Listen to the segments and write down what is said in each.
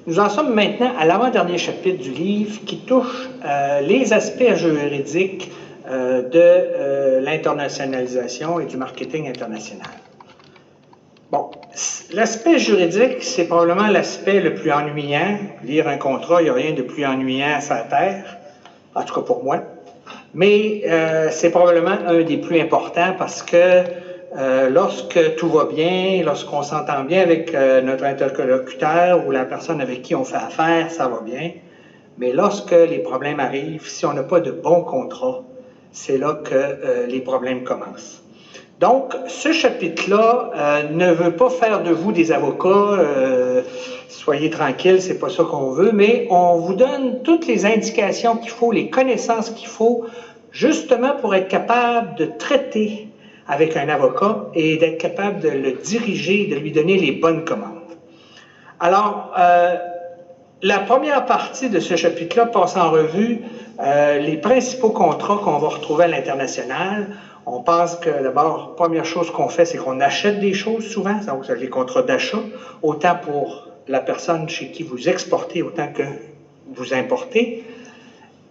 Nous en sommes maintenant à l'avant-dernier chapitre du livre qui touche les aspects juridiques de l'internationalisation et du marketing international. Bon, l'aspect juridique, c'est probablement l'aspect le plus ennuyant. Lire un contrat, il n'y a rien de plus ennuyant sur la Terre, en tout cas pour moi. Mais c'est probablement un des plus importants parce que lorsque tout va bien, lorsqu'on s'entend bien avec notre interlocuteur ou la personne avec qui on fait affaire, ça va bien. Mais lorsque les problèmes arrivent, si on n'a pas de bon contrat, c'est là que les problèmes commencent. Donc, ce chapitre-là ne veut pas faire de vous des avocats, soyez tranquilles, c'est pas ça qu'on veut, mais on vous donne toutes les indications qu'il faut, les connaissances qu'il faut, justement pour être capable de traiter avec un avocat et d'être capable de le diriger, de lui donner les bonnes commandes. Alors, la première partie de ce chapitre-là passe en revue les principaux contrats qu'on va retrouver à l'international. On pense que d'abord, première chose qu'on fait, c'est qu'on achète des choses souvent, donc les contrats d'achat, autant pour la personne chez qui vous exportez, autant que vous importez.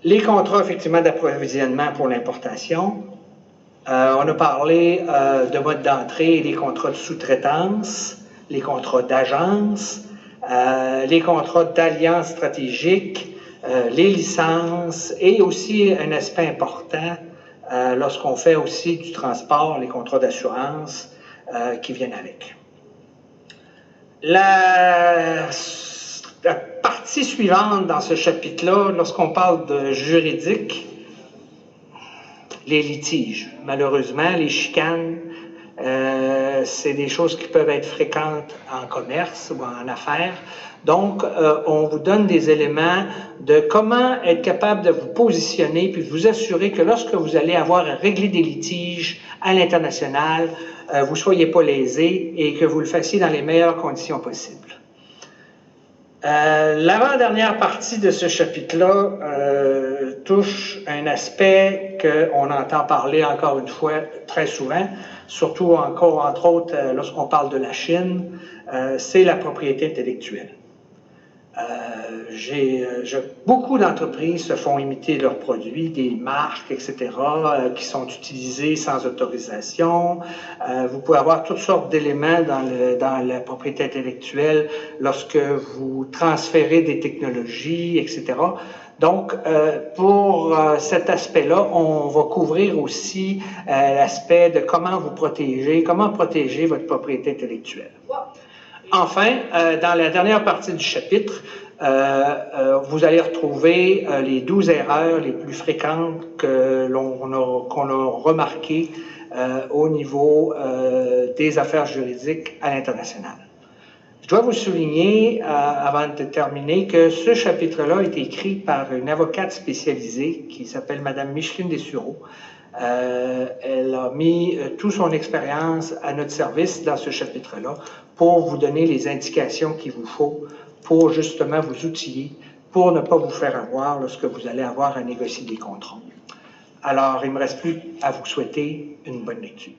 Les contrats, effectivement, d'approvisionnement pour l'importation. On a parlé de mode d'entrée, les contrats de sous-traitance, les contrats d'agence, les contrats d'alliance stratégique, les licences et aussi un aspect important lorsqu'on fait aussi du transport, les contrats d'assurance qui viennent avec. La partie suivante dans ce chapitre-là, lorsqu'on parle de juridique, les litiges. Malheureusement, les chicanes, c'est des choses qui peuvent être fréquentes en commerce ou en affaires. Donc, on vous donne des éléments de comment être capable de vous positionner puis de vous assurer que lorsque vous allez avoir à régler des litiges à l'international, vous ne soyez pas lésés et que vous le fassiez dans les meilleures conditions possibles. L'avant-dernière partie de ce chapitre-là touche un aspect qu'on entend parler encore une fois très souvent, surtout encore, entre autres, lorsqu'on parle de la Chine, c'est la propriété intellectuelle. Beaucoup d'entreprises se font imiter leurs produits, des marques, etc., qui sont utilisées sans autorisation. Vous pouvez avoir toutes sortes d'éléments dans la propriété intellectuelle lorsque vous transférez des technologies, etc. Donc, pour cet aspect-là, on va couvrir aussi l'aspect de comment protéger votre propriété intellectuelle. Enfin, dans la dernière partie du chapitre, vous allez retrouver les 12 erreurs les plus fréquentes qu'on a remarquées au niveau des affaires juridiques à l'international. Je dois vous souligner, avant de terminer, que ce chapitre-là a été écrit par une avocate spécialisée qui s'appelle Mme Micheline Dessureau. Elle a mis toute son expérience à notre service dans ce chapitre-là pour vous donner les indications qu'il vous faut pour justement vous outiller, pour ne pas vous faire avoir lorsque vous allez avoir à négocier des contrats. Alors, il ne me reste plus à vous souhaiter une bonne lecture.